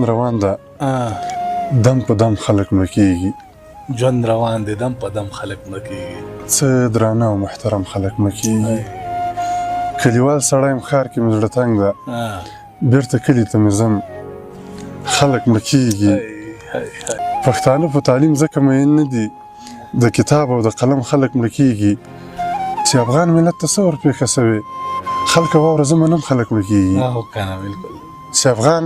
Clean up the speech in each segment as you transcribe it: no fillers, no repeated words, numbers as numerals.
ژوند روان ده دم په دم خلک مړه کېږي. ژوند روان دی دم په دم خلک مړه کېږي. څه درانه او محترم خلک مړه کېږي. کلیوال سړی یم ښار کې مې زړه تنګ ده بېرته کلي ته مې ځم خلک مړه کېږي. پښتانه په تعلیم ځکه مین نه دي د کتاب او د قلم خلک مړه کېږي چې افغان ملت ته څه ورپېښه سوې خلکه واوره زه منم خلک مړه کېږي. چې افغان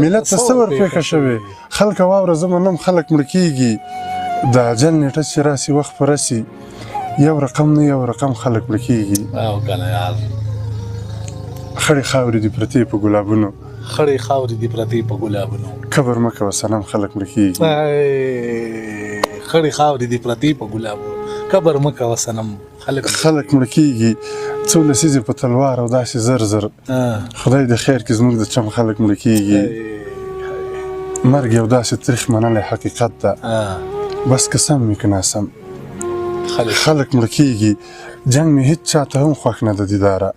ملت ته څه ورپېښه شوې خلکه واوره زه منم خلک مړه کېږي. د اجل نیټه چې راسي وخت په رسي یو رقم نه یو رقم خلک مړه کېږي. خړې خاورې دي پرتې په ګلابونو خړې خاورې دي پرتې په ګلابونو کبر مه کوه صنم خلک مړه کېږي. خړې خاورې دي پرتې په ګلابونو کبر مه کوه صنم خلک مړه کېږي. څو لسیزې په تلوار او داسې زر زر خدای د خیر کې زموږ د چم خلک مړه کېږي. مرګ یو داسې تریخ منلی حقیقت ده بس که سم وي که ناسم خلک مړه کېږي. جنګ مې هېڅ چاته هم خوښ نه ده دیداره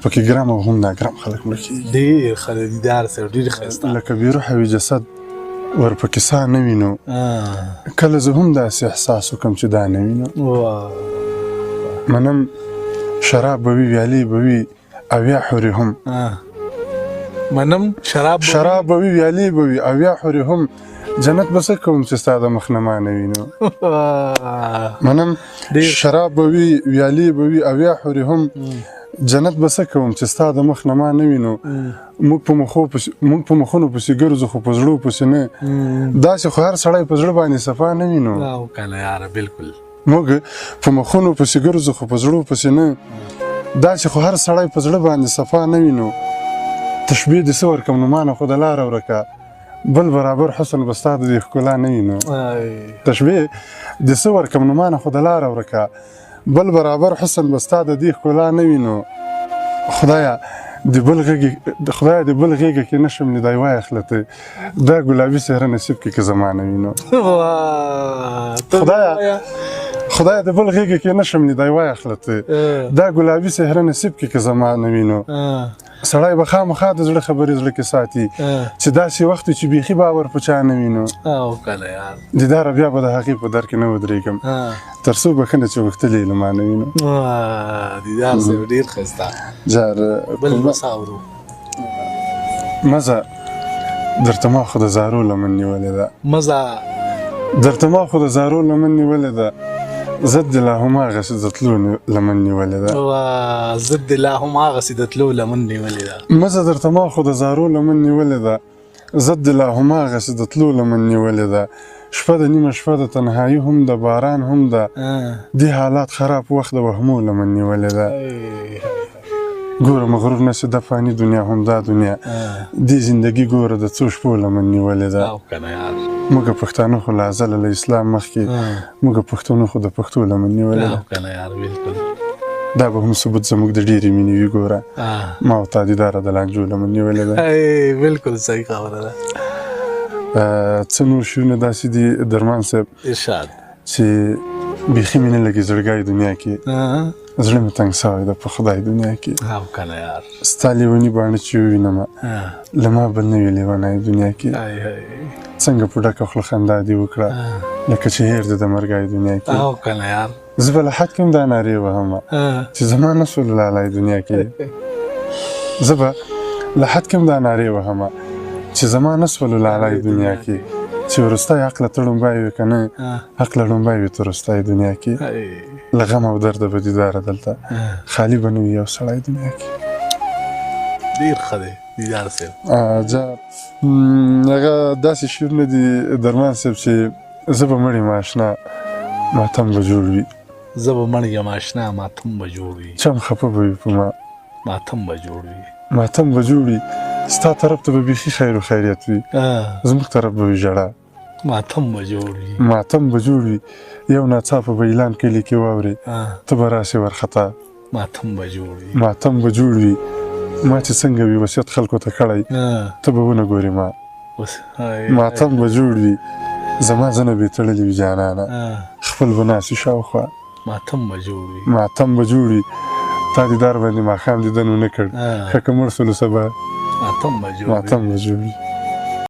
پکې ګرم او هم ناګرم خلک مړه کېږي. ډېر خلک دیدار سره ډېر ښایسته لکه بېروحه وي جسد ورپکې ساه نه وینو کله زه هم داسې احساس وکړم چې دا نه وینو. منم شراب به وي ویالې به وي او یا حورې هم منم شراب به وي ویالې به وي او یا حورې هم جنت به څه کوم چې ستا د مخ نه ما نه وینو. منم شراب به وي ویالې به وي او یا حورې هم جنت به څه کوم چې ستا د مخ نه ما نه وینو. موږ په مخونو پسې ګرځو خو په زړو پسې نه داسې خو هر سړی په زړه باندې صفا نه وینو. بالکل موږ په مخونو پسې ګرځو خو په زړو پسې نه داسې خو هر سړی په زړه باندې صفا نه وینو. تشبیه دې څه ورکړم نو مانه خو د لاره ورکه بل برابر حسن به ستا د دې ښکلا نه وینو. تشبیه دې څه ورکړم نو مانه خو د لاره ورکه بل برابر حسن به ستا د دې ښکلا نه وینو. خدایه د بل غېږه کې نشم لیدای واخلته دا ګلابي څهره نصیب کې که زما نه وینو. خدایه د بل غېږه کې نشم لیدای واخلته دا ګلابي څهره نصیب کې که زما نه وینو. سړی به خامخا د زړه خبرې زړه کې ساتي چې داسې وخت چې بیخي باور په چا نه وینو. دیداره بیا به د هغې په در کې نه ودرېږم تر څو بښنه چې غوښتلې له ما نه وینو. دیدار صاحب ډېر ښایسته جار بل بس اورو مزه درته ما خو د زارو لمن نیولې ده مزه درته ما خو د زارو لمن نیولې ده ضد لا هماغسې د تلو لمن نیولې ده ضد لا هماغسې د تلو لمن نیولې ده. مزه درته ما خو د زارو لمن نیولې ده ضد لا هماغسې د تلو لمن نیولې ده. شپه د نیمه شپه د تنهایي هم د باران هم ده دې حالات خراب وخت د وهمو لمن نیولې ده. ګوره مغرور نشي د فاني دنیا هم دا دنیا دې زندګي ګوره د څو شپو لمن نیولې ده. موږ پښتانه خو له ازله له اسلام مخکې موږ پښتانه خو د پښتو لمن نیولې ده. دا به هم ثبوت زموږ د ډېرې مینې وي ګوره ما او تا دیداره د لانجو لمن نیولې ده. بالکل صحیح خبره ده. څه نور شیونه داسې دي درمان صاحب ارشاد چې بیخي مې نه لګي زړګی دنیا کې زړه مې تنګ سوی ده په خدای دنیا کې. ستا لیوني باڼه چې ووینمه له ما بل نه وي لیونی دنیا کې څنګه په ډکه خوله خندا دې وکړه لکه چې هېر دې د مرګی دنیا کې. زه به له حد کې هم دا نارې وهمه چې زما نه سول لالی دنیا کې. زه به له حد کې هم دا نارې وهمه چې زما نه سول لالی دنیا کې چې وروستی عقله ته ړومبی وي که نه عقله ړومبی وي تر وروستی دنیا کې له غم او درده به دیداره دلته خالي به نه وي یو سړی دنیا کې. ډېر ښه دی دیدار صاحب. هغه داسې شعرونه دي درمان صاحب چې زه به مړ یم اشنا ماتم به جوړ وي زه به مړ یم اشنا ماتم به جوړ وي چم خفه به وي په ما ماتم به جوړ وي ماتم به جوړ وي ستا طرف ته به بیخي خیر و خیریت وي زموږ طرف به وي ژړا ماتم به جوړ وي ماتم به جوړ وي یو ناڅاپه به اعلان کلي کې واورې ته به راسې ورخطا ماتم به جوړ وي ماتم به جوړ وي ما چې څنګه وي وصیت خلکو ته کړی ته به ونه ګورې ما ماتم به جوړ وي زما زنه بې تړلې وي جانانه خپل به ناسي شاوخوا ماتم به جوړ وي ماتم به جوړ وي تا دیدار باندې ماښام دیدن ونه کړ ښه که مړ سولو سبا ماتم به جوړ وي ماتم به جوړ وي